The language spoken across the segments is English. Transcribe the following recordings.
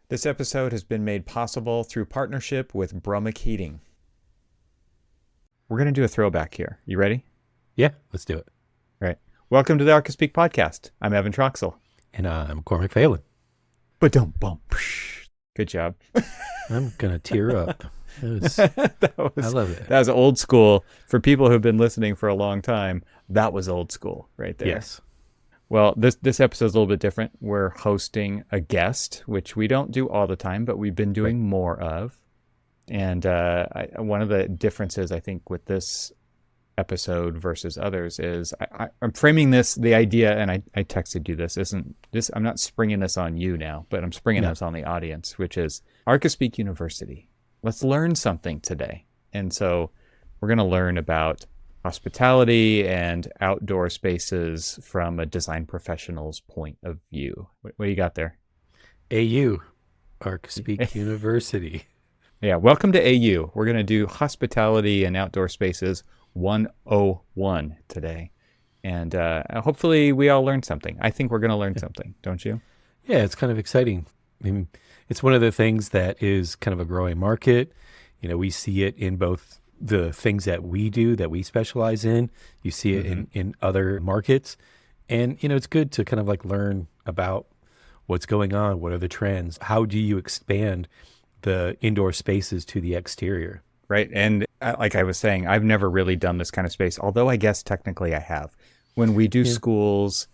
This episode has been made possible through partnership with Brummik Heating. We're going to do a throwback here. You ready? Yeah, let's do it. All right. Welcome to the Archispeak podcast. I'm Evan Troxel. And I'm Cormac Phelan. Ba-dum-bum. Good job. I'm going to tear up. I love it. That was old school. For people who've been listening for a long time, that was old school right there. Yes. Well, this episode's a little bit different. We're hosting a guest, which we don't do all the time, but we've been doing more of. And one of the differences, I think, with this episode versus others is I'm framing the idea, and I texted you this. I'm not springing this on you now, but I'm springing this on the audience, which is Archispeak University. Let's learn something today. And so we're going to learn about hospitality and outdoor spaces from a design professional's point of view. What do you got there? AU, Archispeak University. Yeah, welcome to AU. We're going to do hospitality and outdoor spaces 101 today. And hopefully we all learn something. I think we're going to learn something, don't you? Yeah, it's kind of exciting. I mean, it's one of the things that is kind of a growing market. You know, we see it in both the things that we do, that we specialize in. You see it in other markets. And, you know, it's good to kind of like learn about what's going on. What are the trends? How do you expand the indoor spaces to the exterior? Right. And like I was saying, I've never really done this kind of space, although I guess technically I have. When we do schools,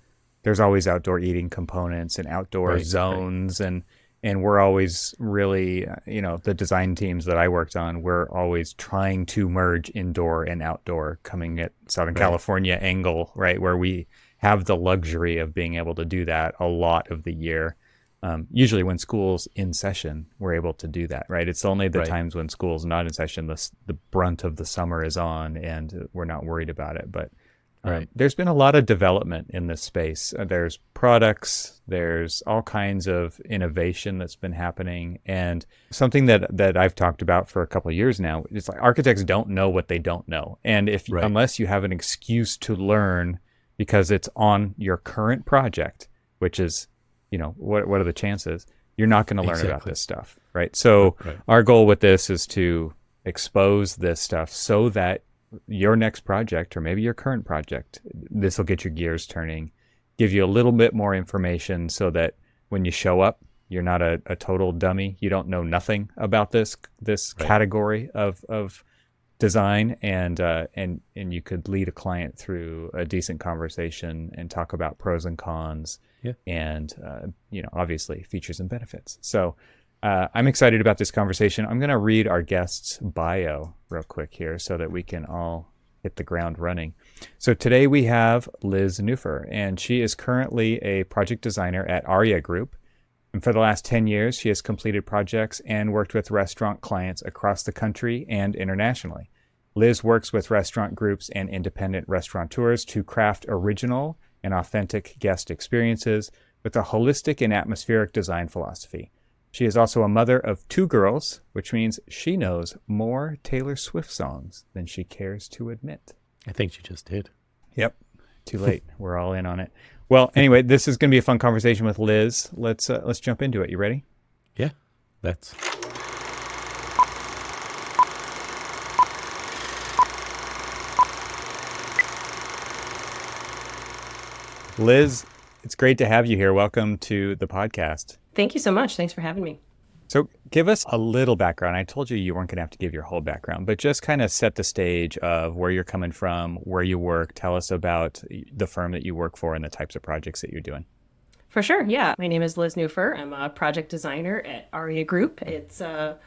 there's always outdoor eating components and outdoor zones. And we're always really, the design teams that I worked on, we're always trying to merge indoor and outdoor, coming at Southern California angle, right, where we have the luxury of being able to do that a lot of the year. Usually when school's in session, we're able to do that, right? It's only the times when school's not in session, the brunt of the summer is on, and we're not worried about it. But there's been a lot of development in this space. There's products, there's all kinds of innovation that's been happening. And something that I've talked about for a couple of years now, it's like architects don't know what they don't know. And unless you have an excuse to learn because it's on your current project, which is, what are the chances? You're not going to learn about this stuff, right? So our goal with this is to expose this stuff so that your next project, or maybe your current project, this will get your gears turning, give you a little bit more information so that when you show up, you're not a total dummy. You don't know nothing about this category of design, and you could lead a client through a decent conversation and talk about pros and cons, and obviously features and benefits. So I'm excited about this conversation. I'm going to read our guest's bio real quick here so that we can all hit the ground running. So today we have Liz Neuffer, and she is currently a project designer at Aria Group. And for the last 10 years, she has completed projects and worked with restaurant clients across the country and internationally. Liz works with restaurant groups and independent restaurateurs to craft original and authentic guest experiences with a holistic and atmospheric design philosophy. She is also a mother of 2 girls, which means she knows more Taylor Swift songs than she cares to admit. I think she just did. Yep. Too late. We're all in on it. Well, anyway, this is going to be a fun conversation with Liz. Let's jump into it. You ready? Yeah. That's... Liz, it's great to have you here. Welcome to the podcast. Thank you so much. Thanks for having me. So give us a little background. I told you weren't going to have to give your whole background, but just kind of set the stage of where you're coming from, where you work. Tell us about the firm that you work for and the types of projects that you're doing. For sure. Yeah. My name is Liz Neuffer. I'm a project designer at Aria Group. It's a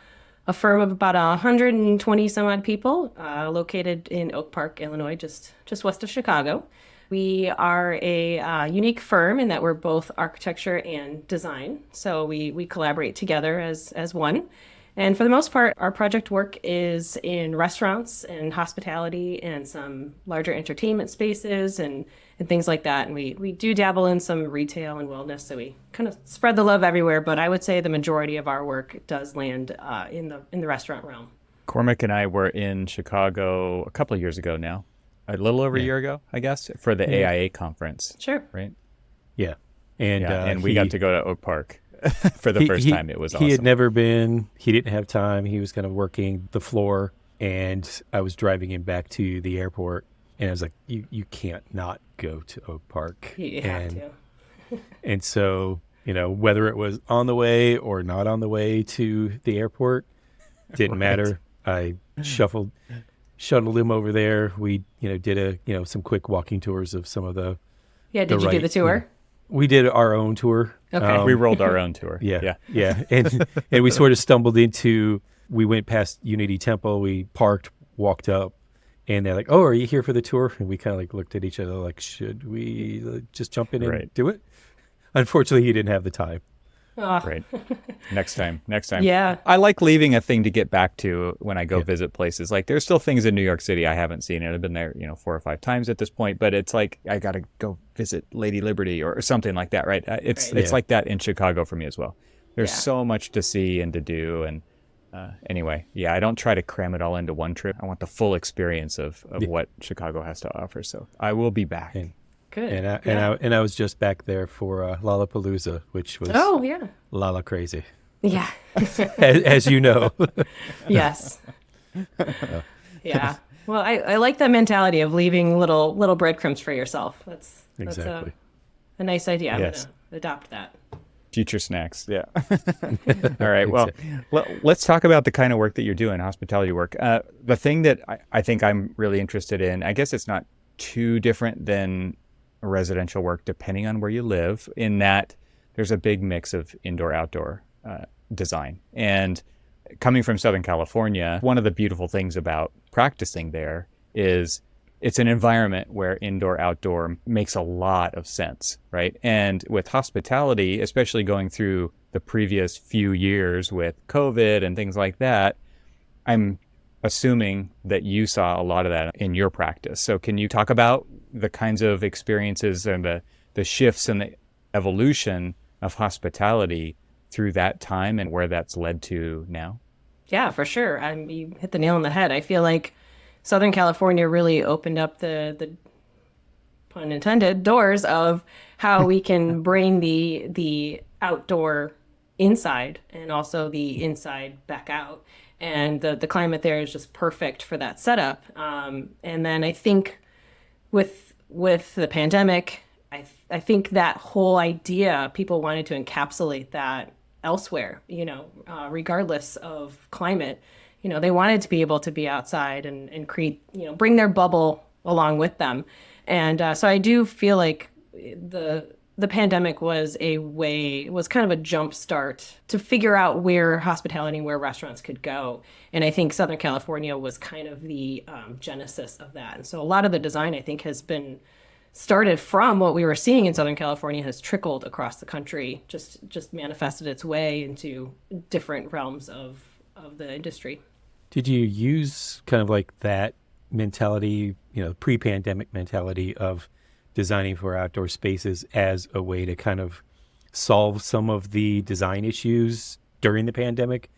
firm of about 120 some odd people located in Oak Park, Illinois, just west of Chicago. We are a unique firm in that we're both architecture and design. So we collaborate together as one. And for the most part, our project work is in restaurants and hospitality and some larger entertainment spaces and things like that. And we do dabble in some retail and wellness, so we kind of spread the love everywhere. But I would say the majority of our work does land in the restaurant realm. Cormac and I were in Chicago a couple of years ago now, a little over a year ago, I guess, for the AIA conference. Sure. Right? Yeah. And we got to go to Oak Park. for the first time. It was awesome. He had never been. He didn't have time. He was kind of working the floor, and I was driving him back to the airport, and I was like, "You can't not go to Oak Park." You have to. And so, whether it was on the way or not on the way to the airport, didn't matter. I shuttled him over there. We, did some quick walking tours of some of the. Yeah. Did you do the tour? We did our own tour. Okay. We rolled our own tour. Yeah. And we sort of stumbled we went past Unity Temple. We parked, walked up, and they're like, "Oh, are you here for the tour?" And we kind of like looked at each other like, "Should we just jump in and do it?" Unfortunately, he didn't have the time. Oh. Right. Next time. Yeah. I like leaving a thing to get back to when I go visit places. Like there's still things in New York City I haven't seen, and I've been there, 4 or 5 times at this point, but it's like, I got to go visit Lady Liberty or something like that. Right. It's like that in Chicago for me as well. There's so much to see and to do. And anyway, I don't try to cram it all into one trip. I want the full experience of what Chicago has to offer. So I will be back. Good. And I was just back there for Lollapalooza, which was Lala crazy. Yeah. as you know. Yes. Yeah. Well, I like that mentality of leaving little breadcrumbs for yourself. That's exactly a nice idea. I'm going to adopt that. Future snacks. Yeah. All right. Well, let's talk about the kind of work that you're doing, hospitality work. The thing that I think I'm really interested in, I guess it's not too different than residential work depending on where you live, in that there's a big mix of indoor-outdoor design. And coming from Southern California, one of the beautiful things about practicing there is it's an environment where indoor-outdoor makes a lot of sense, right? And with hospitality, especially going through the previous few years with COVID and things like that, I'm assuming that you saw a lot of that in your practice. So can you talk about the kinds of experiences and the shifts and the evolution of hospitality through that time and where that's led to now? Yeah, for sure. You hit the nail on the head. I feel like Southern California really opened up the pun intended doors of how we can bring the outdoor inside and also the inside back out. And the climate there is just perfect for that setup. And then I think with the pandemic, I think that whole idea, people wanted to encapsulate that elsewhere, regardless of climate. They wanted to be able to be outside and create, bring their bubble along with them. And so I do feel like the pandemic was kind of a jump start to figure out where hospitality and where restaurants could go. And I think Southern California was kind of the genesis of that. And so a lot of the design, I think, has been started from what we were seeing in Southern California, has trickled across the country, just manifested its way into different realms of the industry. Did you use kind of like that mentality, pre-pandemic mentality of designing for outdoor spaces as a way to kind of solve some of the design issues during the pandemic?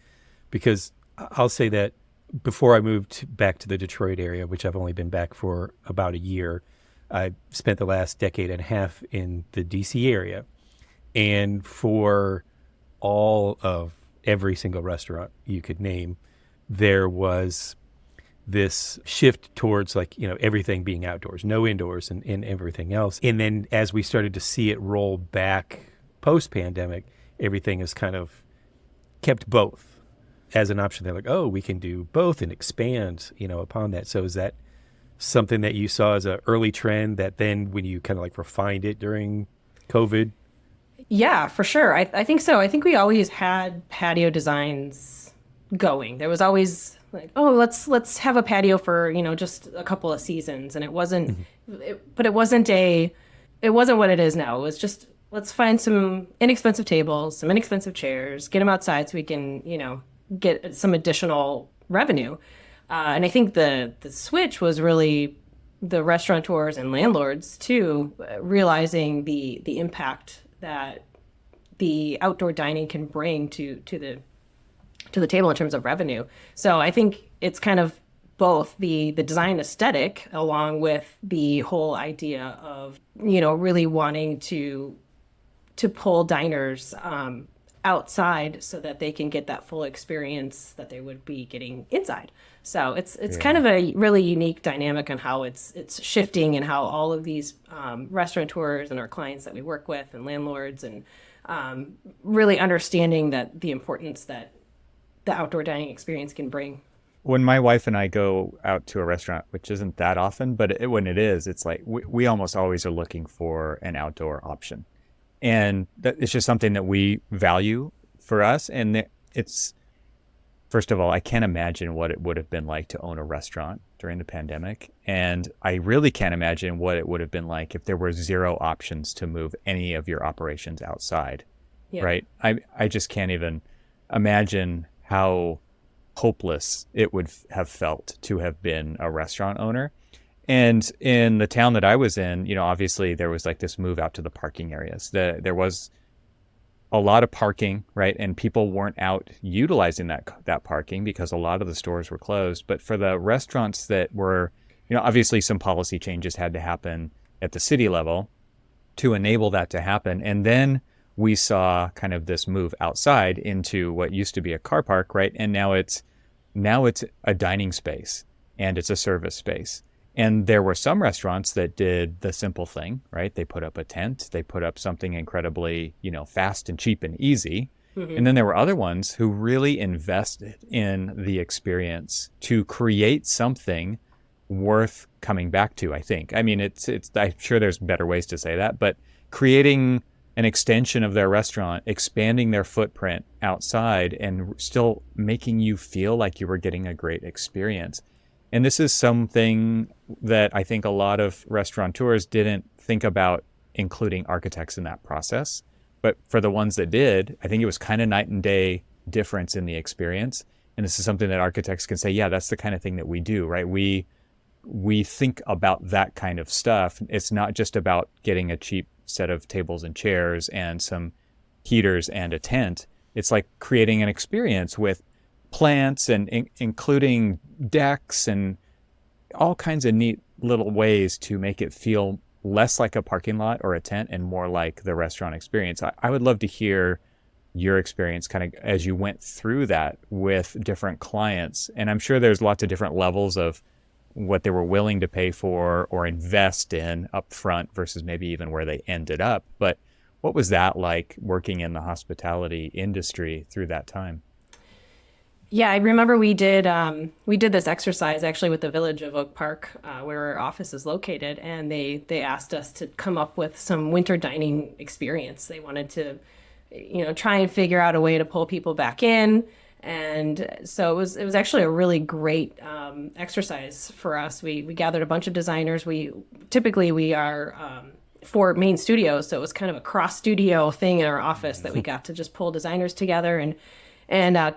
Because I'll say that before I moved back to the Detroit area, which I've only been back for about a year, I spent the last decade and a half in the DC area. And for all of every single restaurant you could name, there was this shift towards everything being outdoors, no indoors and everything else. And then as we started to see it roll back post-pandemic, everything is kind of kept both as an option. They're like, oh, we can do both and expand, upon that. So is that something that you saw as an early trend that then when you kind of refined it during COVID? Yeah, for sure. I think so. I think we always had patio designs going. There was always let's have a patio for, just a couple of seasons. And it wasn't, but it wasn't what it is now. It was just, let's find some inexpensive tables, some inexpensive chairs, get them outside so we can, get some additional revenue. And I think the switch was really the restaurateurs and landlords too, realizing the impact that the outdoor dining can bring to the table in terms of revenue. So I think it's kind of both the design aesthetic along with the whole idea of, really wanting to pull diners outside so that they can get that full experience that they would be getting inside. So it's kind of a really unique dynamic on how it's shifting, and how all of these restaurateurs and our clients that we work with and landlords and really understanding that the importance that the outdoor dining experience can bring. When my wife and I go out to a restaurant, which isn't that often, but when it is, it's like we almost always are looking for an outdoor option. And it's just something that we value for us. And it's, first of all, I can't imagine what it would have been like to own a restaurant during the pandemic. And I really can't imagine what it would have been like if there were zero options to move any of your operations outside, right? I just can't even imagine how hopeless it would have felt to have been a restaurant owner. And in the town that I was in, obviously there was like this move out to the parking areas. There was a lot of parking, right? And people weren't out utilizing that parking because a lot of the stores were closed. But for the restaurants that were, obviously some policy changes had to happen at the city level to enable that to happen. And then we saw kind of this move outside into what used to be a car park, right? And now it's a dining space and it's a service space. And there were some restaurants that did the simple thing, right? They put up a tent, they put up something incredibly, fast and cheap and easy. Mm-hmm. And then there were other ones who really invested in the experience to create something worth coming back to, I think. I mean, it's I'm sure there's better ways to say that, but creating an extension of their restaurant, expanding their footprint outside and still making you feel like you were getting a great experience. And this is something that I think a lot of restaurateurs didn't think about including architects in that process. But for the ones that did, I think it was kind of night and day difference in the experience. And this is something that architects can say, yeah, that's the kind of thing that we do, right? We think about that kind of stuff. It's not just about getting a cheap set of tables and chairs and some heaters and a tent. It's like creating an experience with plants and including decks and all kinds of neat little ways to make it feel less like a parking lot or a tent and more like the restaurant experience. I would love to hear your experience kind of as you went through that with different clients. And I'm sure there's lots of different levels of what they were willing to pay for or invest in up front versus maybe even where they ended up. But what was that like working in the hospitality industry through that time? Yeah, I remember we did this exercise actually with the Village of Oak Park, where our office is located, and they asked us to come up with some winter dining experience. They wanted to, try and figure out a way to pull people back in, and so it was actually a really great exercise for us. We gathered a bunch of designers. We are 4 main studios, so it was kind of a cross studio thing in our office that we got to just pull designers together and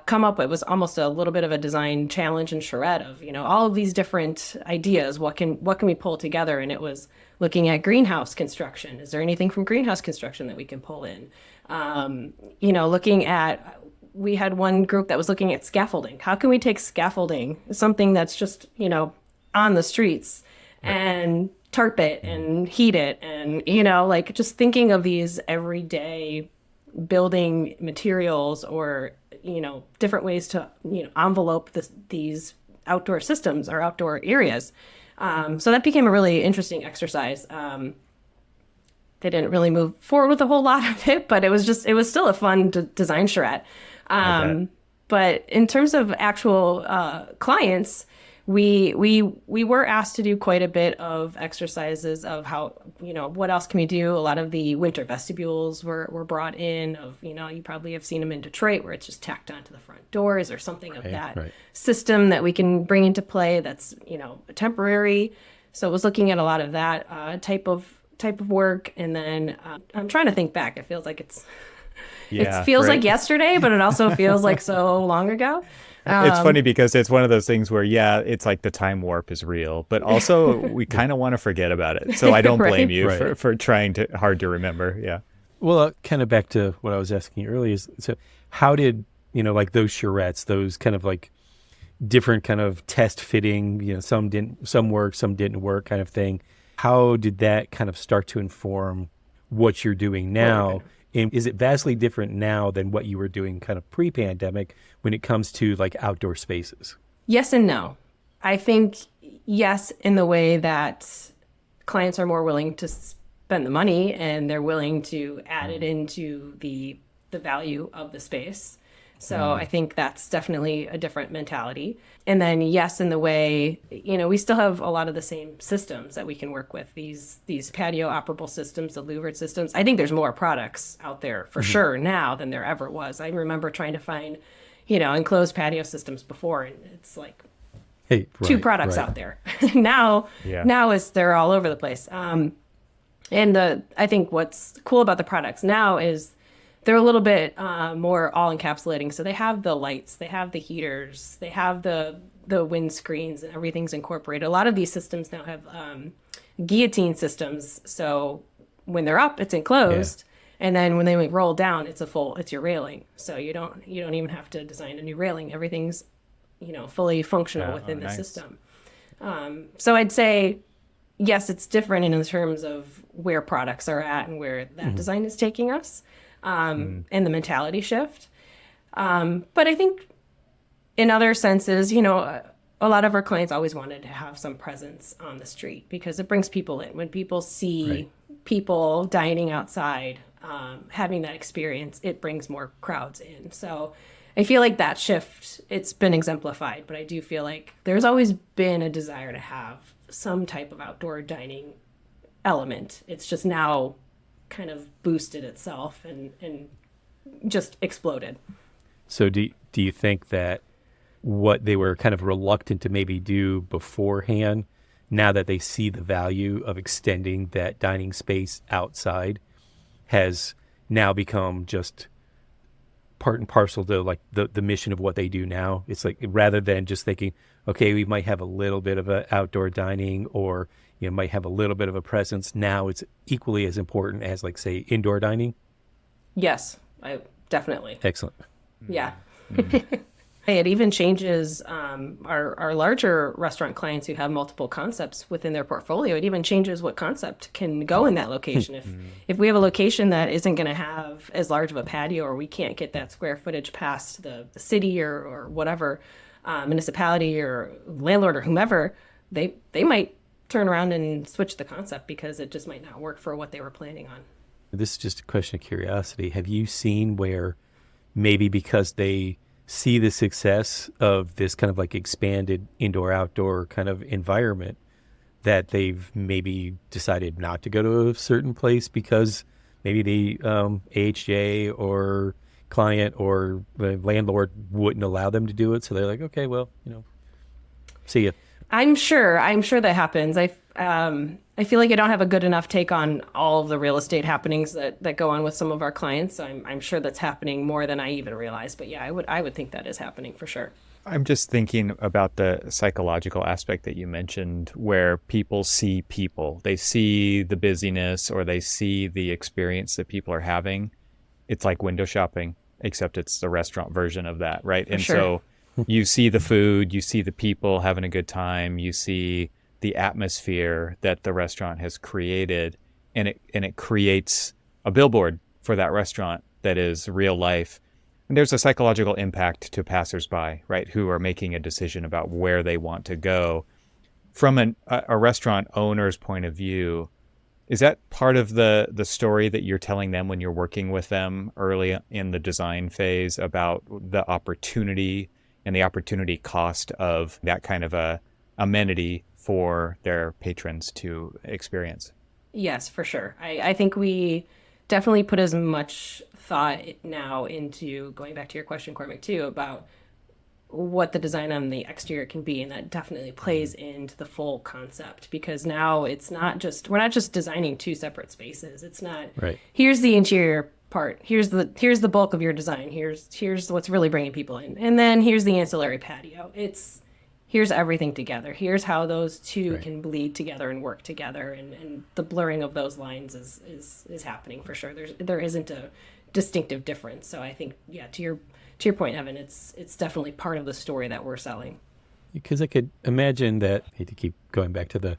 come up. It was almost a little bit of a design challenge and charrette of, all of these different ideas. What can we pull together? And it was looking at greenhouse construction. Is there anything from greenhouse construction that we can pull in? We had one group that was looking at scaffolding. How can we take scaffolding, something that's just, on the streets, and tarp it and heat it, and, just thinking of these everyday building materials or different ways to envelope these outdoor systems or outdoor areas. So that became a really interesting exercise. They didn't really move forward with a whole lot of it, but it was still a fun design charrette. But in terms of actual clients, we were asked to do quite a bit of exercises of how, what else can we do? A lot of the winter vestibules were brought in of, you probably have seen them in Detroit where it's just tacked onto the front doors or something of that system that we can bring into play that's, temporary. So it was looking at a lot of that type of work. And then I'm trying to think back. It feels like it feels like yesterday, but it also feels like so long ago. It's funny because it's one of those things where, it's like the time warp is real, but also we kind of want to forget about it. So I don't blame you for trying hard to remember. Yeah. Well, kind of back to what I was asking earlier is, so how did, like those charrettes, those kind of like different kind of test fitting, some worked, some didn't work kind of thing. How did that kind of start to inform what you're doing now And is it vastly different now than what you were doing kind of pre-pandemic when it comes to like outdoor spaces? Yes and no. I think yes, in the way that clients are more willing to spend the money and they're willing to add it into the value of the space. So I think that's definitely a different mentality. And then yes, in the way, we still have a lot of the same systems that we can work with, these patio operable systems, the louvered systems. I think there's more products out there for sure now than there ever was. I remember trying to find, enclosed patio systems before, and it's like two products out there. Now they're all over the place. And I think what's cool about the products now is they're a little bit more all encapsulating. So they have the lights, they have the heaters, they have the wind screens, and everything's incorporated. A lot of these systems now have guillotine systems. So when they're up, it's enclosed. Yeah. And then when they roll down, it's your railing. So you don't even have to design a new railing. Everything's, fully functional within the system. So I'd say, yes, it's different in terms of where products are at and where that design is taking us. And the mentality shift. But I think in other senses, a lot of our clients always wanted to have some presence on the street because it brings people in. When people see people dining outside, having that experience, it brings more crowds in. So I feel like that shift, it's been exemplified, but I do feel like there's always been a desire to have some type of outdoor dining element. It's just now kind of boosted itself and just exploded. So do you think that what they were kind of reluctant to maybe do beforehand, now that they see the value of extending that dining space outside, has now become just part and parcel to like the mission of what they do now? It's like, rather than just thinking, okay, we might have a little bit of an outdoor dining or might have a little bit of a presence. Now it's equally as important as, like, say, indoor dining. Yes, definitely. Excellent. Yeah. It even changes our larger restaurant clients who have multiple concepts within their portfolio. It even changes what concept can go in that location. If we have a location that isn't going to have as large of a patio, or we can't get that square footage past the city or whatever, municipality or landlord or whomever, they might turn around and switch the concept because it just might not work for what they were planning on. This is just a question of curiosity. Have you seen where maybe because they see the success of this kind of like expanded indoor-outdoor kind of environment, that they've maybe decided not to go to a certain place because maybe the AHJ or client or the landlord wouldn't allow them to do it? So they're like, okay, well, see ya. I'm sure that happens. I feel like I don't have a good enough take on all of the real estate happenings that go on with some of our clients. So I'm sure that's happening more than I even realize. But yeah, I would think that is happening for sure. I'm just thinking about the psychological aspect that you mentioned, where people see people. They see the busyness or they see the experience that people are having. It's like window shopping, except it's the restaurant version of that, right? For and sure. So you see the food, you see the people having a good time, you see the atmosphere that the restaurant has created, and it creates a billboard for that restaurant that is real life. And there's a psychological impact to passersby, right, who are making a decision about where they want to go. From a restaurant owner's point of view, is that part of the story that you're telling them when you're working with them early in the design phase about the opportunity and the opportunity cost of that kind of a amenity for their patrons to experience? Yes, for sure. I think we definitely put as much thought now into, going back to your question, Cormac, too, about what the design on the exterior can be, and that definitely plays into the full concept, because now we're not just designing two separate spaces. It's not, here's the interior part, here's the bulk of your design, here's what's really bringing people in, and then here's the ancillary patio. Here's everything together. Here's how those two can bleed together and work together, and the blurring of those lines is happening for sure. There isn't a distinctive difference. So I think, yeah, to your point, Evan, it's definitely part of the story that we're selling. Because I could imagine that, I hate to keep going back to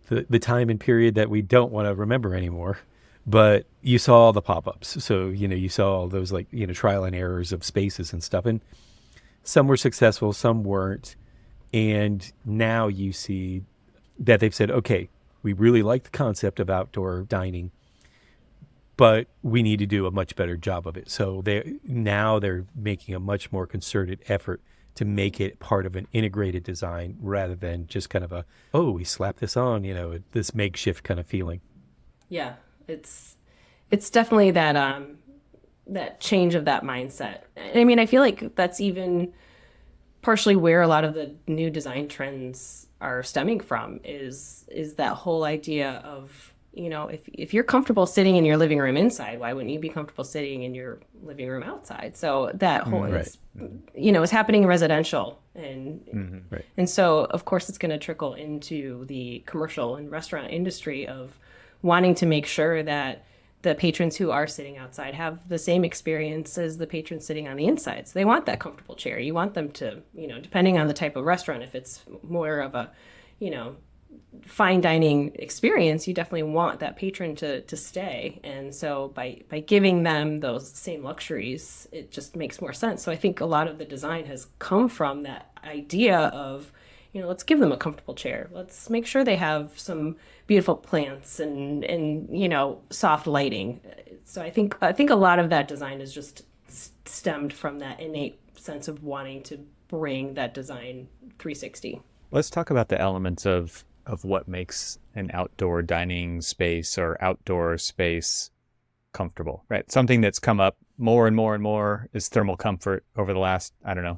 the time and period that we don't want to remember anymore, but you saw all the pop-ups. So, you saw all those like, trial and errors of spaces and stuff. And some were successful, some weren't. And now you see that they've said, okay, we really like the concept of outdoor dining, but we need to do a much better job of it. So they're making a much more concerted effort to make it part of an integrated design rather than just kind of we slap this on, this makeshift kind of feeling. Yeah, it's definitely that change of that mindset. I mean, I feel like that's even partially where a lot of the new design trends are stemming from is that whole idea of, if you're comfortable sitting in your living room inside, why wouldn't you be comfortable sitting in your living room outside? So that whole, it's happening in residential. And so, of course, it's going to trickle into the commercial and restaurant industry of wanting to make sure that the patrons who are sitting outside have the same experience as the patrons sitting on the inside. So they want that comfortable chair. You want them to, depending on the type of restaurant, if it's more of a, fine dining experience, you definitely want that patron to stay. And so by giving them those same luxuries, it just makes more sense. So I think a lot of the design has come from that idea of, let's give them a comfortable chair. Let's make sure they have some beautiful plants and soft lighting. So I think a lot of that design is just stemmed from that innate sense of wanting to bring that design 360. Let's talk about the elements of what makes an outdoor dining space or outdoor space comfortable, right? Something that's come up more and more and more is thermal comfort over the last,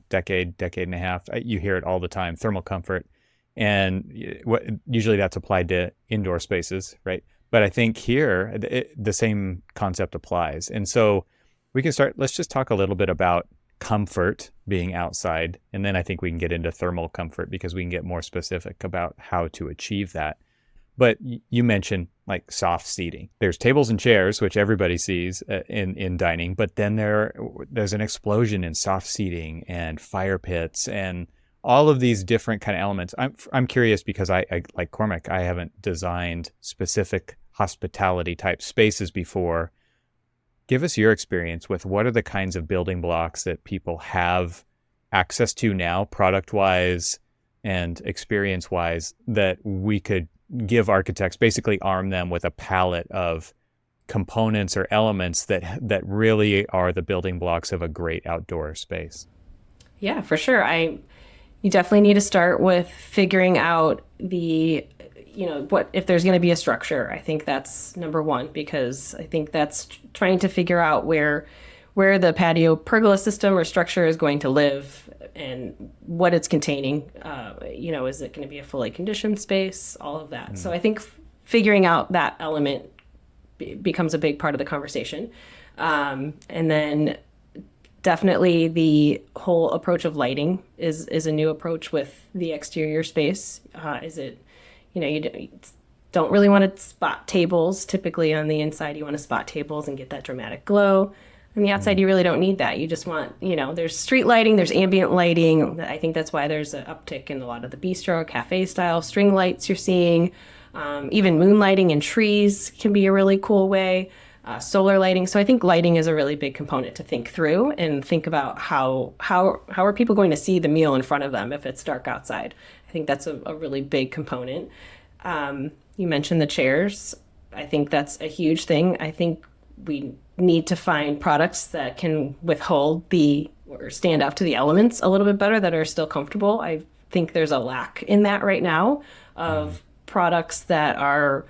decade and a half. You hear it all the time, thermal comfort. And usually that's applied to indoor spaces, right? But I think here, the same concept applies. And so let's just talk a little bit about comfort being outside. And then I think we can get into thermal comfort because we can get more specific about how to achieve that. But you mentioned like soft seating. There's tables and chairs, which everybody sees in dining, but then there's an explosion in soft seating and fire pits and all of these different kind of elements. I'm curious because I like Cormac, I haven't designed specific hospitality type spaces before. Give us your experience with what are the kinds of building blocks that people have access to now, product-wise and experience-wise, that we could give architects, basically arm them with a palette of components or elements that really are the building blocks of a great outdoor space. Yeah, for sure. You definitely need to start with figuring out what if there's going to be a structure. I think that's number one, because I think that's trying to figure out where the patio pergola system or structure is going to live and what it's containing. Is it going to be a fully conditioned space? All of that. So I think figuring out that element becomes a big part of the conversation. And then definitely the whole approach of lighting is a new approach with the exterior space. You don't really want to spot tables. Typically on the inside, you want to spot tables and get that dramatic glow. On the outside, you really don't need that. You just want, there's street lighting, there's ambient lighting. I think that's why there's an uptick in a lot of the bistro, cafe style string lights you're seeing. Even moonlighting and trees can be a really cool way. Solar lighting. So I think lighting is a really big component to think through and think about how are people going to see the meal in front of them if it's dark outside. I think that's a really big component. You mentioned the chairs. I think that's a huge thing. I think we need to find products that can withhold or stand up to the elements a little bit better, that are still comfortable. I think there's a lack in that right now of products that are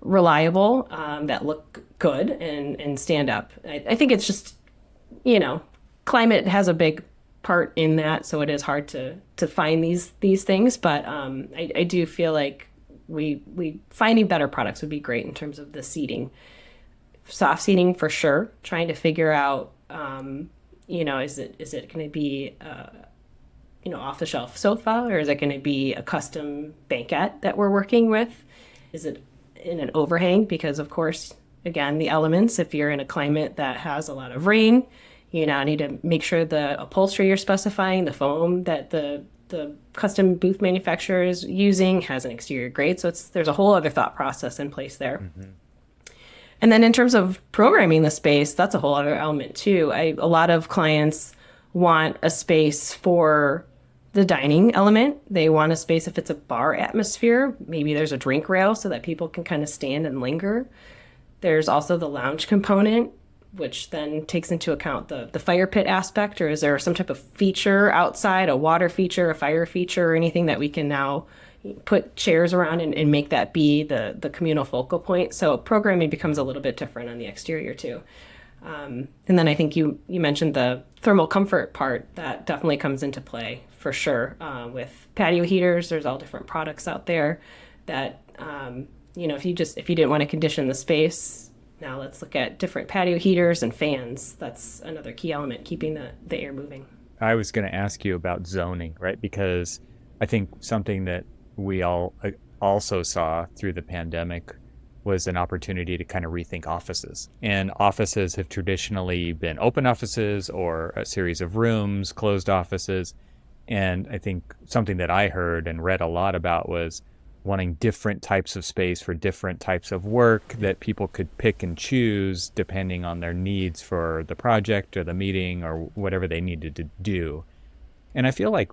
reliable, that look good and stand up. I think it's just, climate has a big part in that, so it is hard to find these things. But I do feel like we finding better products would be great in terms of the seating. Soft seating for sure. Trying to figure out, is it going to be off the shelf sofa, or is it going to be a custom banquette that we're working with? Is it in an overhang? Because of course, again, the elements, if you're in a climate that has a lot of rain, you now need to make sure the upholstery you're specifying, the foam that the custom booth manufacturer is using has an exterior grade. So there's a whole other thought process in place there. Mm-hmm. And then in terms of programming the space, that's a whole other element too. A lot of clients want a space for the dining element. They want a space if it's a bar atmosphere. Maybe there's a drink rail so that people can kind of stand and linger. There's also the lounge component, which then takes into account the fire pit aspect, or is there some type of feature outside, a water feature, a fire feature, or anything that we can now put chairs around and make that be the communal focal point. So programming becomes a little bit different on the exterior too. And then I think you mentioned the thermal comfort part. That definitely comes into play for sure. With patio heaters, there's all different products out there that, if you didn't want to condition the space, now let's look at different patio heaters and fans. That's another key element, keeping the air moving. I was going to ask you about zoning, right? Because I think something that we all also saw through the pandemic was an opportunity to kind of rethink offices. And offices have traditionally been open offices or a series of rooms, closed offices. And I think something that I heard and read a lot about was wanting different types of space for different types of work that people could pick and choose depending on their needs for the project or the meeting or whatever they needed to do. And I feel like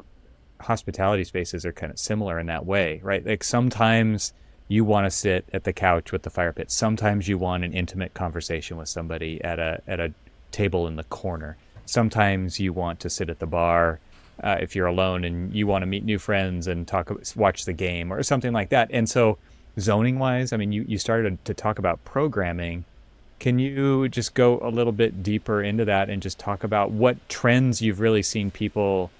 hospitality spaces are kind of similar in that way, right? Like sometimes you want to sit at the couch with the fire pit. Sometimes you want an intimate conversation with somebody at a table in the corner. Sometimes you want to sit at the bar if you're alone and you want to meet new friends and watch the game or something like that. And so zoning wise, I mean, you started to talk about programming. Can you just go a little bit deeper into that and just talk about what trends you've really seen people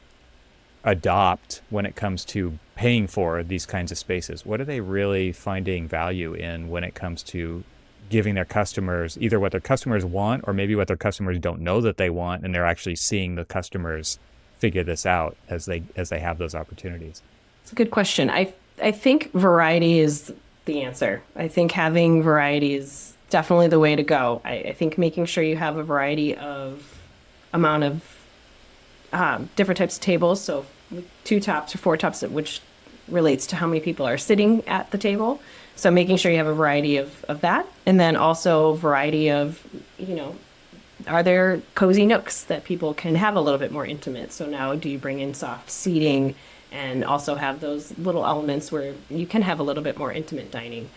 adopt when it comes to paying for these kinds of spaces? What are they really finding value in when it comes to giving their customers either what their customers want or maybe what their customers don't know that they want, and they're actually seeing the customers figure this out as they have those opportunities? It's a good question. I think variety is the answer. I think having variety is definitely the way to go. I think making sure you have a variety of amount of different types of tables, so 2 tops or 4 tops, which relates to how many people are sitting at the table. So making sure you have a variety of that. And then also variety of, are there cozy nooks that people can have a little bit more intimate? So now do you bring in soft seating and also have those little elements where you can have a little bit more intimate dining?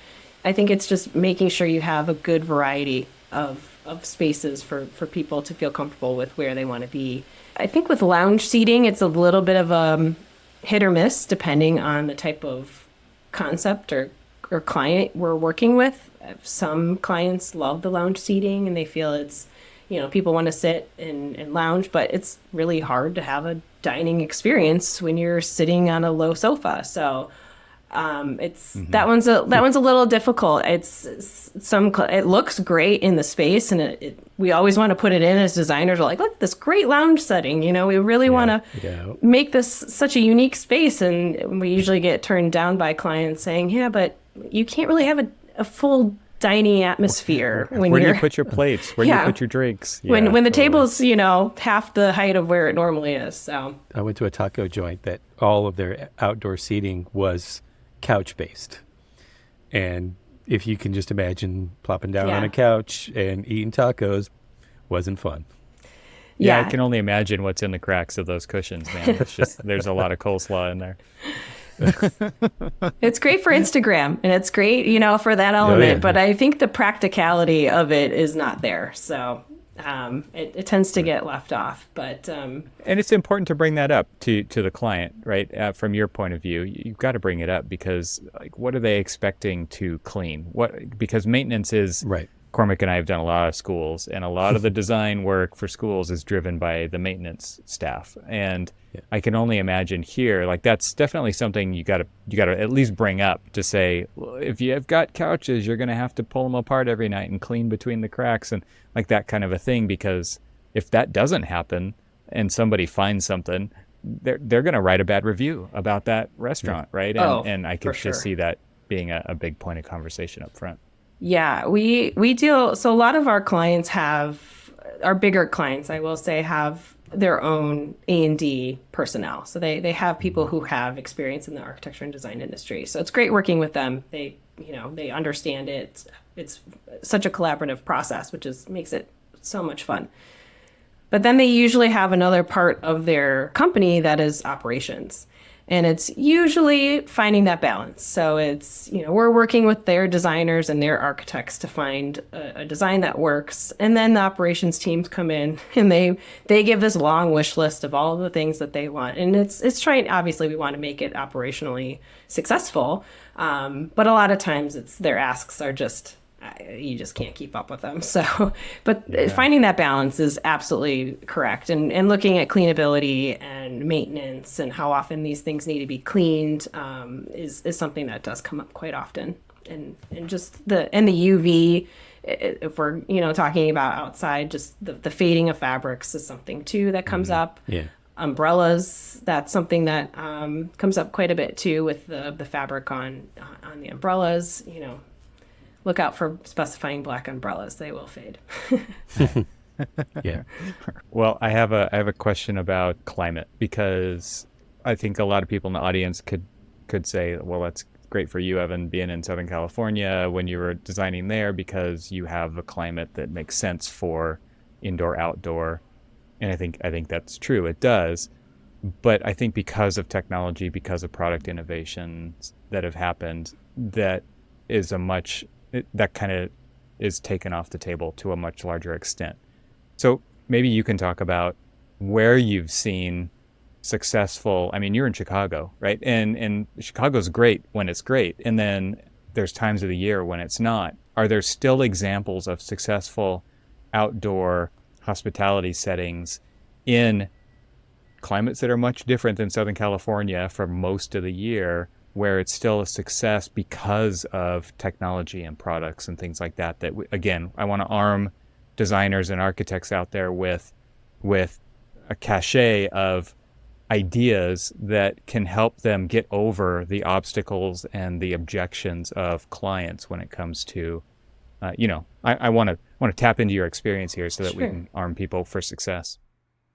I think it's just making sure you have a good variety of spaces for people to feel comfortable with where they want to be. I think with lounge seating, it's a little bit of a hit or miss depending on the type of concept or client we're working with. Some clients love the lounge seating and they feel it's, people want to sit and lounge, but it's really hard to have a dining experience when you're sitting on a low sofa. So it's that one's a little difficult. It looks great in the space, and we always want to put it in as designers. We're like, look, this great lounge setting. We really want to make this such a unique space, and we usually get turned down by clients saying, yeah, but you can't really have a full dining atmosphere when where do you put your plates? Where do you put your drinks? Yeah, when the table's half the height of where it normally is. So I went to a taco joint that all of their outdoor seating was couch based, and if you can just imagine plopping down on a couch and eating tacos, wasn't fun. Yeah, I can only imagine what's in the cracks of those cushions, man. It's just there's a lot of coleslaw in there. It's great for Instagram and it's great, for that element, but I think the practicality of it is not there. So it tends to get left off, but and it's important to bring that up to the client, right? From your point of view, you've got to bring it up because what are they expecting to clean? Because maintenance is right. Cormac and I have done a lot of schools, and a lot of the design work for schools is driven by the maintenance staff. And I can only imagine here, that's definitely something you got to at least bring up to say, well, if you have got couches, you're going to have to pull them apart every night and clean between the cracks and that kind of a thing. Because if that doesn't happen and somebody finds something, they're going to write a bad review about that restaurant, right? And I could just see that being a big point of conversation up front. Yeah, we deal, so a lot of our clients our bigger clients, I will say, have their own A&D personnel. So they have people who have experience in the architecture and design industry. So it's great working with them. They understand it. it's such a collaborative process, which makes it so much fun. But then they usually have another part of their company that is operations. And it's usually finding that balance. So it's, we're working with their designers and their architects to find a design that works. And then the operations teams come in and they give this long wish list of all of the things that they want. And it's trying, obviously we want to make it operationally successful. But a lot of times their asks are just, you just can't keep up with them. So, but finding that balance is absolutely correct. And looking at cleanability and maintenance and how often these things need to be cleaned is something that does come up quite often. And just the UV, if we're, talking about outside, just the fading of fabrics is something too that comes up. Yeah. Umbrellas, that's something that comes up quite a bit too with the fabric on the umbrellas, Look out for specifying black umbrellas; they will fade. Yeah. Well, I have a question about climate, because I think a lot of people in the audience could say, well, that's great for you, Evan, being in Southern California when you were designing there, because you have a climate that makes sense for indoor, outdoor. And I think that's true. It does. But I think because of technology, because of product innovations that have happened, that kind of is taken off the table to a much larger extent. So maybe you can talk about where you've seen successful, you're in Chicago, right? And Chicago's great when it's great. And then there's times of the year when it's not. Are there still examples of successful outdoor hospitality settings in climates that are much different than Southern California for most of the year, where it's still a success because of technology and products and things like that? Again, I want to arm designers and architects out there with a cachet of ideas that can help them get over the obstacles and the objections of clients when it comes to, I want to tap into your experience here so that we can arm people for success.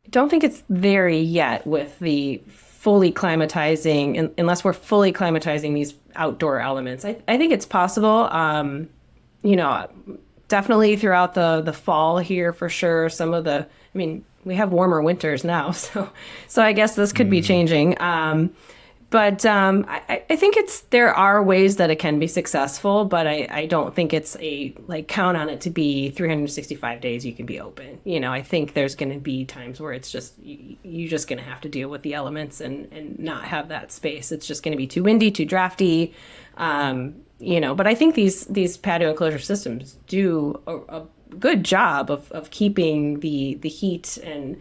I don't think it's there yet with the fully climatizing, unless we're fully climatizing these outdoor elements. I think it's possible. Definitely throughout the fall here for sure. Some of we have warmer winters now, so I guess this could be changing. But I think there are ways that it can be successful, but I don't think it's count on it to be 365 days you can be open. I think there's going to be times where it's just, you're just going to have to deal with the elements and not have that space. It's just going to be too windy, too drafty. But I think these patio enclosure systems do a good job of keeping the heat and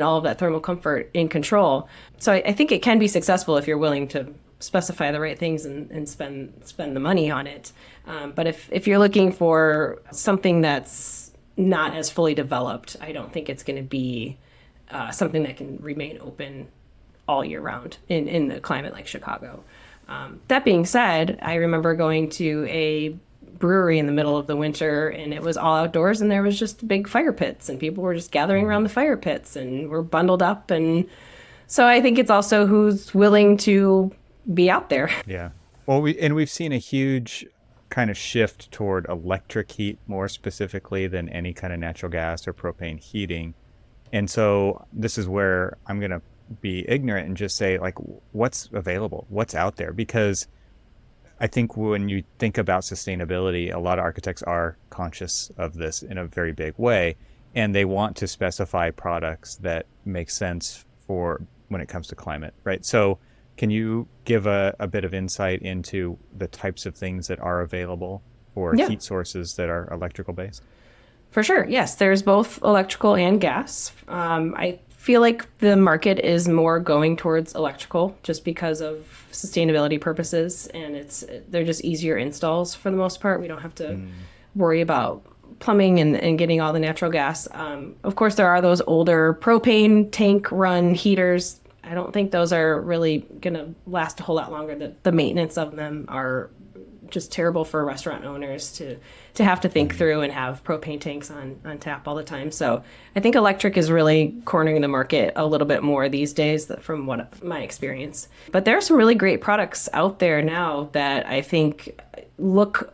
all of that thermal comfort in control. So I think it can be successful if you're willing to specify the right things and spend the money on it. But if you're looking for something that's not as fully developed, I don't think it's going to be something that can remain open all year round in a climate like Chicago. That being said, I remember going to a brewery in the middle of the winter, and it was all outdoors, and there was just big fire pits, and people were just gathering around the fire pits and were bundled up. And so I think it's also who's willing to be out there. Yeah. Well, we've seen a huge kind of shift toward electric heat more specifically than any kind of natural gas or propane heating. And so this is where I'm going to be ignorant and just say, what's available, what's out there? Because I think when you think about sustainability, a lot of architects are conscious of this in a very big way, and they want to specify products that make sense for when it comes to climate, right? So can you give a bit of insight into the types of things that are available for heat sources that are electrical based? For sure. Yes, there's both electrical and gas. I feel like the market is more going towards electrical just because of sustainability purposes, and they're just easier installs for the most part. We don't have to worry about plumbing and getting all the natural gas. Of course, there are those older propane tank run heaters. I don't think those are really going to last a whole lot longer. The maintenance of them are just terrible for restaurant owners to have to think through and have propane tanks on tap all the time. So I think electric is really cornering the market a little bit more these days from what my experience. But there are some really great products out there now that I think look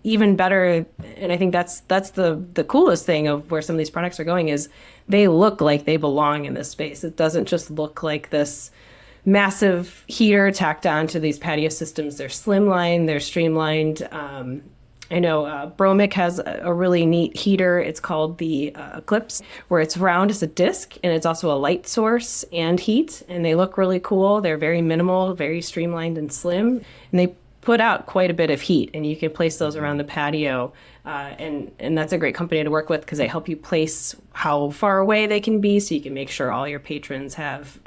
even better, and I think that's the coolest thing of where some of these products are going, is they look like they belong in this space. It doesn't just look like this massive heater tacked onto these patio systems. They're slimline, they're streamlined. I know Bromic has a really neat heater. It's called the Eclipse, where it's round as a disc, and it's also a light source and heat, and they look really cool. They're very minimal, very streamlined and slim, and they put out quite a bit of heat, and you can place those around the patio. And that's a great company to work with because they help you place how far away they can be, so you can make sure all your patrons have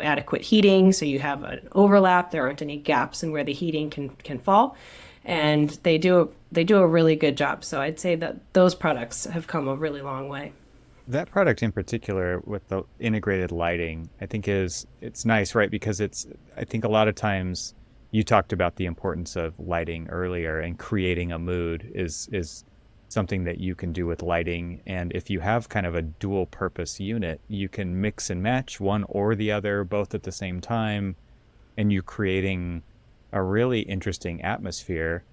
adequate heating, so you have an overlap. There aren't any gaps in where the heating can fall, and they do a really good job. So I'd say that those products have come a really long way. That product in particular with the integrated lighting, I think it's nice, right? Because I think a lot of times you talked about the importance of lighting earlier, and creating a mood is something that you can do with lighting. And if you have kind of a dual purpose unit, you can mix and match one or the other both at the same time, and you're creating a really interesting atmosphere.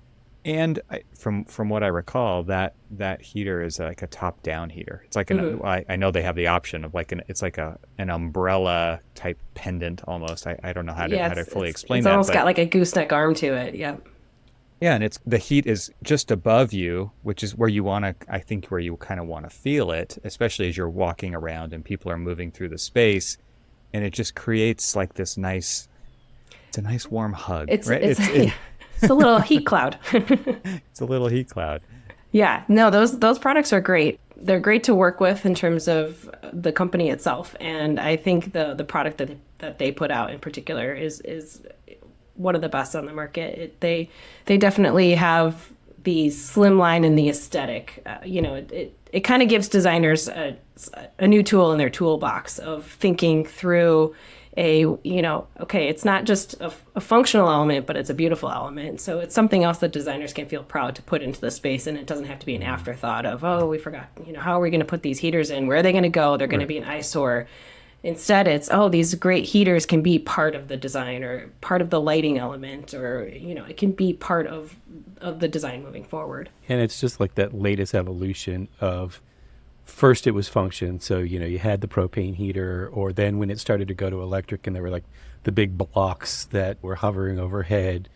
And from what I recall, that heater is like a top-down heater. It's like I know they have the option of it's like an umbrella type pendant almost. I don't know how to fully explain that. It's almost got like a gooseneck arm to it. Yeah. Yeah, and the heat is just above you, which is where you kind of want to feel it, especially as you're walking around and people are moving through the space, and it just creates like it's a nice warm hug, right? It's a little heat cloud. It's a little heat cloud. Yeah, no, those products are great. They're great to work with in terms of the company itself, and I think the product that they put out in particular is one of the best on the market. They definitely have the slimline and the aesthetic. It kind of gives designers a new tool in their toolbox of thinking through it's not just a functional element, but it's a beautiful element. So it's something else that designers can feel proud to put into the space, and it doesn't have to be an afterthought of, oh, we forgot, how are we going to put these heaters in? Where are they going to go? They're going to be an eyesore. Instead, it's, these great heaters can be part of the design or part of the lighting element, or, it can be part of the design moving forward. And it's just like that latest evolution of, first it was function. So, you had the propane heater, or then when it started to go to electric and there were like the big blocks that were hovering overhead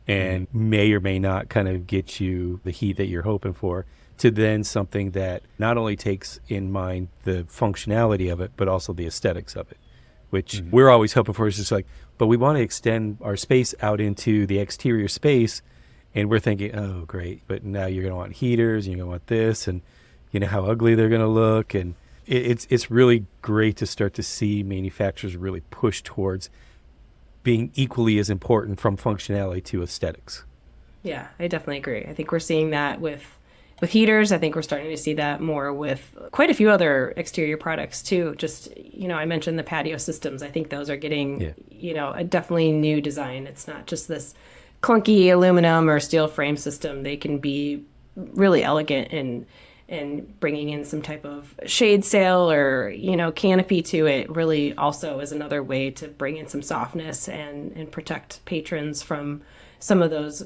and may or may not kind of get you the heat that you're hoping for, to then something that not only takes in mind the functionality of it, but also the aesthetics of it, which we're always hoping for. Is just like, but we want to extend our space out into the exterior space. And we're thinking, oh, great. But now you're going to want heaters, and you're going to want this, and how ugly they're going to look. And it's really great to start to see manufacturers really push towards being equally as important from functionality to aesthetics. Yeah, I definitely agree. I think we're seeing that with heaters. I think we're starting to see that more with quite a few other exterior products too. Just, I mentioned the patio systems. I think those are getting, a definitely new design. It's not just this clunky aluminum or steel frame system. They can be really elegant and bringing in some type of shade sail or, canopy to it really also is another way to bring in some softness and protect patrons from some of those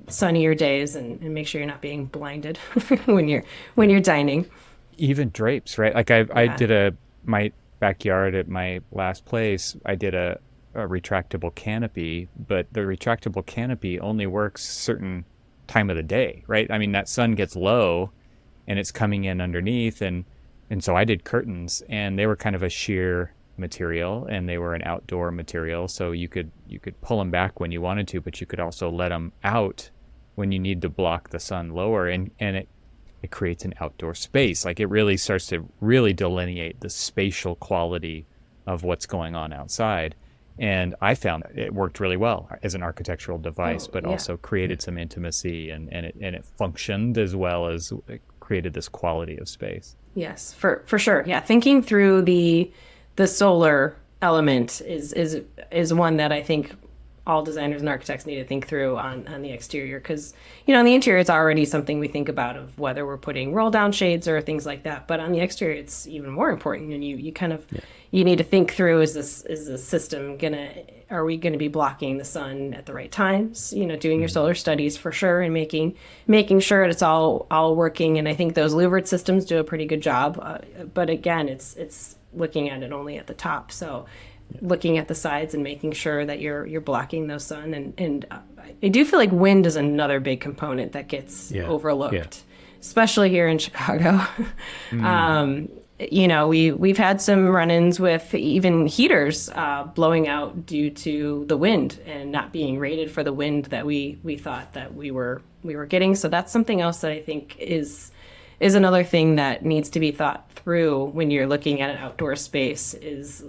sunnier days and make sure you're not being blinded when you're dining. Even drapes, right? Like I did my backyard at my last place, I did a retractable canopy, but the retractable canopy only works certain time of the day, right? I mean, that sun gets low and it's coming in underneath, and so I did curtains, and they were kind of a sheer material, and they were an outdoor material, so you could pull them back when you wanted to, but you could also let them out when you need to block the sun lower, and it creates an outdoor space. Like, it really starts to really delineate the spatial quality of what's going on outside. And I found it worked really well as an architectural device, but also created some intimacy, and it functioned as well as it created this quality of space. Yes, for sure. Yeah, thinking through the solar element is one that I think all designers and architects need to think through on the exterior, because on the interior it's already something we think about of whether we're putting roll down shades or things like that, but on the exterior it's even more important, and you kind of you need to think through, is this system are we gonna be blocking the sun at the right times? Doing your solar studies for sure, and making sure it's all working. And I think those louvered systems do a pretty good job. But again, it's looking at it only at the top. So looking at the sides and making sure that you're blocking those sun. And I do feel like wind is another big component that gets overlooked, especially here in Chicago. We've had some run-ins with even heaters blowing out due to the wind and not being rated for the wind that we thought that we were getting. So that's something else that I think is another thing that needs to be thought through when you're looking at an outdoor space, is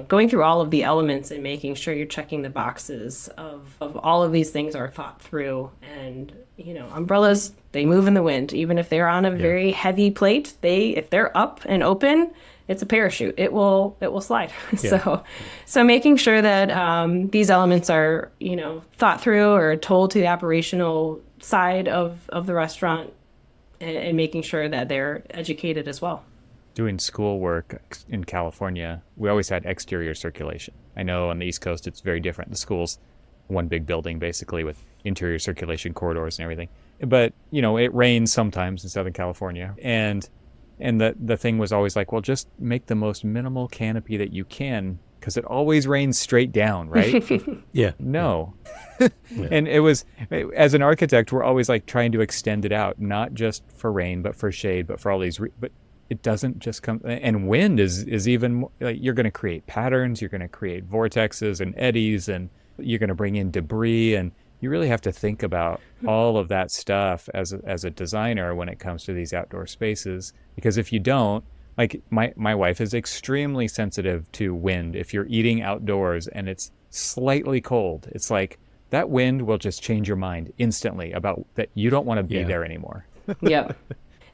going through all of the elements and making sure you're checking the boxes of all of these things are thought through. And umbrellas, they move in the wind. Even if they're on a very heavy plate, if they're up and open, it's a parachute. It will slide. So making sure that these elements are thought through or told to the operational side of the restaurant, and making sure that they're educated as well. Doing school work in California, we always had exterior circulation. I know on the East Coast it's very different. The school's one big building basically with interior circulation corridors and everything. But, it rains sometimes in Southern California. And the thing was always like, well, just make the most minimal canopy that you can, because it always rains straight down, right? No. And it was, as an architect, we're always like trying to extend it out, not just for rain, but for shade, but for all these, but it doesn't just come. And wind is even like, you're going to create patterns, you're going to create vortexes and eddies, and you're going to bring in debris. And you really have to think about all of that stuff as a designer when it comes to these outdoor spaces, because if you don't, like my wife is extremely sensitive to wind. If you're eating outdoors and it's slightly cold, it's like that wind will just change your mind instantly about that you don't want to be there anymore. Yep.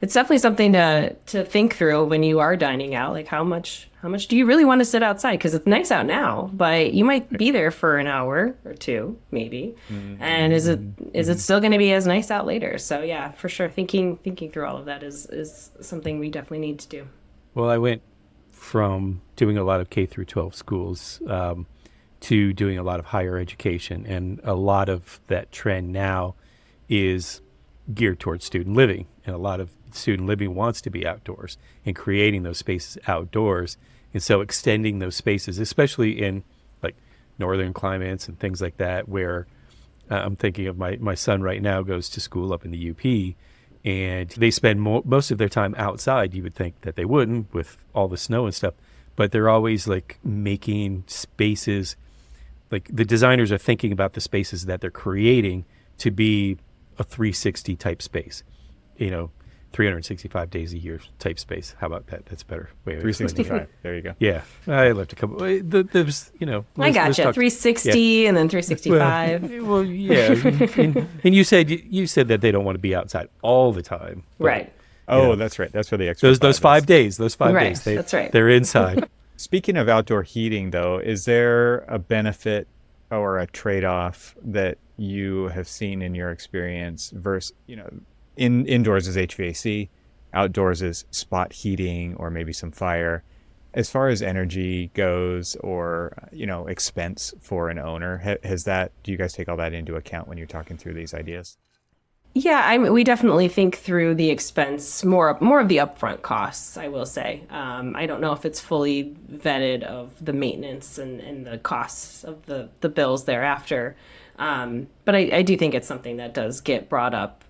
It's definitely something to think through when you are dining out. Like how much do you really want to sit outside? Because it's nice out now, but you might be there for an hour or two, maybe. Mm-hmm. And is it still going to be as nice out later? So yeah, for sure. Thinking through all of that is something we definitely need to do. Well, I went from doing a lot of K through 12 schools to doing a lot of higher education, and a lot of that trend now is geared towards student living, and a lot of student living wants to be outdoors and creating those spaces outdoors. And so extending those spaces, especially in like northern climates and things like that, where I'm thinking of my son right now goes to school up in the UP, and they spend most of their time outside. You would think that they wouldn't with all the snow and stuff, but they're always like making spaces, like the designers are thinking about the spaces that they're creating to be a 360 type space, 365 days a year type space. How about that? That's better. 365. There you go. Yeah. I left a couple. There's, I got you. 360 and then 365. Well, yeah. and you said that they don't want to be outside all the time. Right. Oh, that's right. That's for the extra. Those 5 days. Those 5 right. days. That's right. They're inside. Speaking of outdoor heating, though, is there a benefit or a trade-off that you have seen in your experience versus, indoors is HVAC, outdoors is spot heating or maybe some fire. As far as energy goes, or, expense for an owner, do you guys take all that into account when you're talking through these ideas? Yeah, we definitely think through the expense, more of the upfront costs, I will say. I don't know if it's fully vetted of the maintenance and the costs of the bills thereafter. But I do think it's something that does get brought up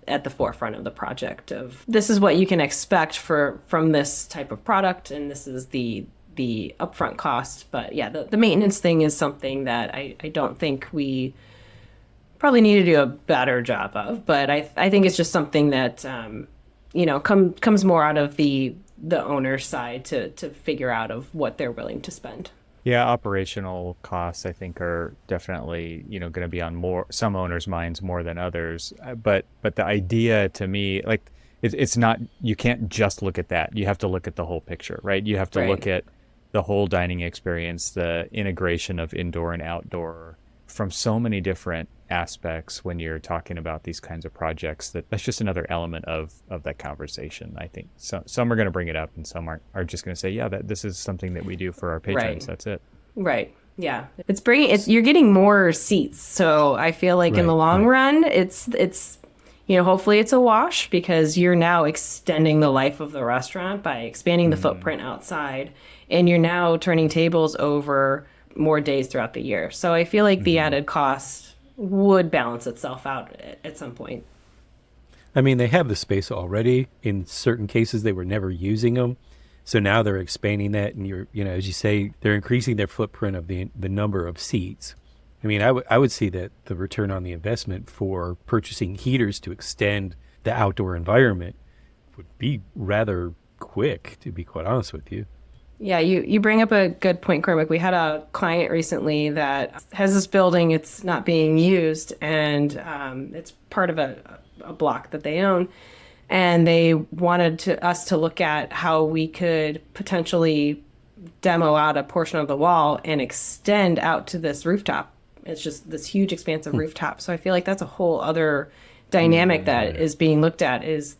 at the forefront of the project of this is what you can expect from this type of product, and this is the upfront cost. But yeah, the maintenance thing is something that I don't think we probably need to do a better job of, but I think it's just something that comes more out of the owner's side to figure out of what they're willing to spend. Yeah, operational costs I think are definitely going to be on some owners' minds more than others. But the idea to me, like it's not, you can't just look at that. You have to look at the whole picture, right? You have to look at the whole dining experience, the integration of indoor and outdoor from so many different aspects when you're talking about these kinds of projects. That's just another element of that conversation. I think some are going to bring it up, and some are just going to say, yeah, this is something that we do for our patrons. Right. That's it. Right. Yeah. You're getting more seats. So I feel like in the long run, it's hopefully it's a wash, because you're now extending the life of the restaurant by expanding the footprint outside, and you're now turning tables over more days throughout the year. So I feel like the added cost would balance itself out at some point. I mean, they have the space already. In certain cases, they were never using them. So now they're expanding that, and as you say, they're increasing their footprint of the number of seats. I mean, I would see that the return on the investment for purchasing heaters to extend the outdoor environment would be rather quick, to be quite honest with you. Yeah, you bring up a good point, Cormac. We had a client recently that has this building. It's not being used, and it's part of a block that they own. And they wanted us to look at how we could potentially demo out a portion of the wall and extend out to this rooftop. It's just this huge expanse of rooftop. So I feel like that's a whole other dynamic that is being looked at, is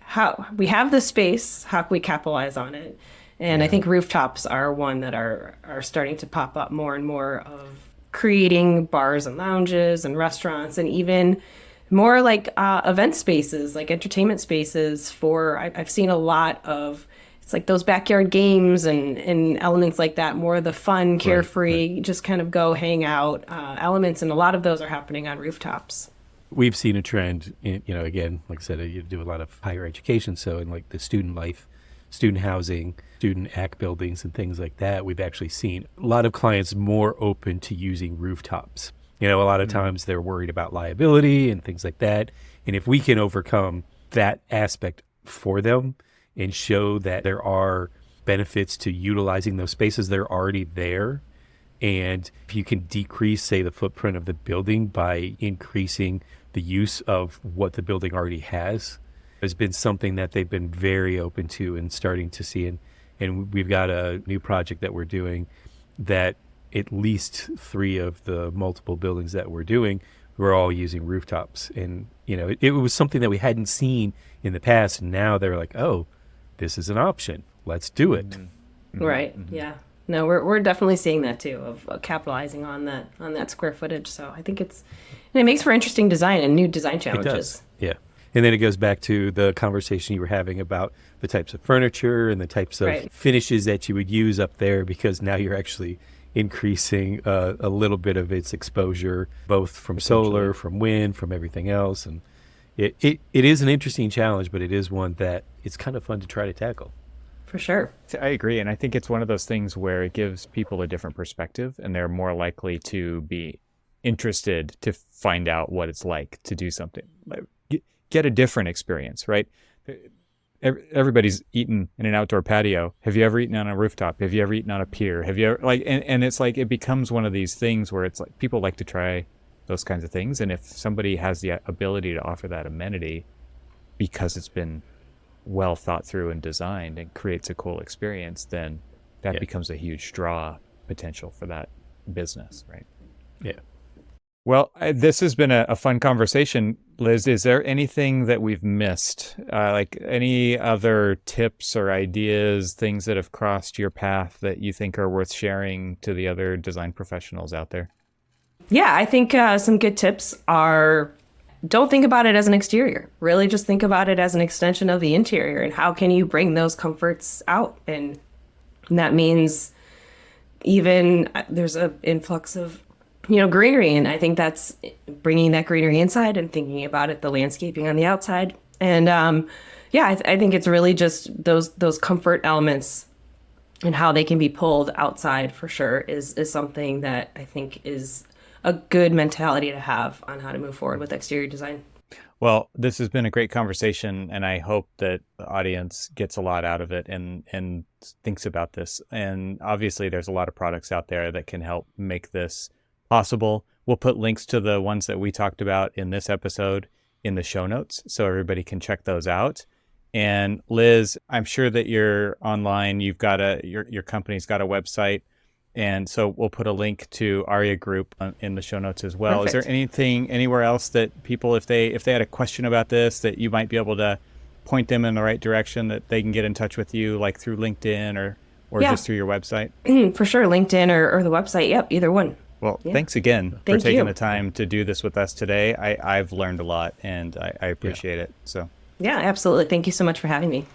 how we have the space, how can we capitalize on it? And I think rooftops are one that are starting to pop up more and more, of creating bars and lounges and restaurants, and even more like event spaces, like entertainment spaces I've seen a lot of, it's like those backyard games and elements like that, more of the fun, carefree, just kind of go hang out elements. And a lot of those are happening on rooftops. We've seen a trend in, again, like I said, you do a lot of higher education. So in like the student life, student housing, student ACT buildings and things like that, we've actually seen a lot of clients more open to using rooftops. A lot of times they're worried about liability and things like that. And if we can overcome that aspect for them and show that there are benefits to utilizing those spaces that are already there, and if you can decrease, say, the footprint of the building by increasing the use of what the building already has, has been something that they've been very open to and starting to see. And we've got a new project that we're doing that at least 3 of the multiple buildings that we're doing, we're all using rooftops. And, it was something that we hadn't seen in the past. And now they're like, oh, this is an option. Let's do it. Mm-hmm. Right. Mm-hmm. Yeah. No, we're definitely seeing that too, of capitalizing on that square footage. So I think it makes for interesting design and new design challenges. It does. Yeah. And then it goes back to the conversation you were having about the types of furniture and the types of finishes that you would use up there, because now you're actually increasing a little bit of its exposure, both from solar, from wind, from everything else. And it is an interesting challenge, but it is one that it's kind of fun to try to tackle. For sure. I agree. And I think it's one of those things where it gives people a different perspective, and they're more likely to be interested to find out what it's like to do something. Get a different experience, right? Everybody's eaten in an outdoor patio. Have you ever eaten on a rooftop? Have you ever eaten on a pier? Have you ever, and it's like, it becomes one of these things where it's like people like to try those kinds of things. And if somebody has the ability to offer that amenity because it's been well thought through and designed and creates a cool experience, then that becomes a huge draw potential for that business, right? Yeah. Well, this has been a fun conversation. Liz, is there anything that we've missed? Like any other tips or ideas, things that have crossed your path that you think are worth sharing to the other design professionals out there? Yeah, I think some good tips are, don't think about it as an exterior. Really just think about it as an extension of the interior, and how can you bring those comforts out? And that means even there's an influx of greenery. And I think that's bringing that greenery inside and thinking about it, the landscaping on the outside. And I think it's really just those comfort elements and how they can be pulled outside for sure is something that I think is a good mentality to have on how to move forward with exterior design. Well, this has been a great conversation, and I hope that the audience gets a lot out of it and thinks about this. And obviously there's a lot of products out there that can help make this possible. We'll put links to the ones that we talked about in this episode in the show notes, so everybody can check those out. And Liz, I'm sure that you're online. You've got your company's got a website. And so we'll put a link to Aria Group in the show notes as well. Perfect. Is there anything anywhere else that people, if they had a question about this, that you might be able to point them in the right direction, that they can get in touch with you, like through LinkedIn or just through your website? For sure. LinkedIn or the website. Yep. Either one. Well, thanks again for Thank taking you. the time to do this with us today. I've learned a lot, and I appreciate it. So Yeah, absolutely. Thank you so much for having me.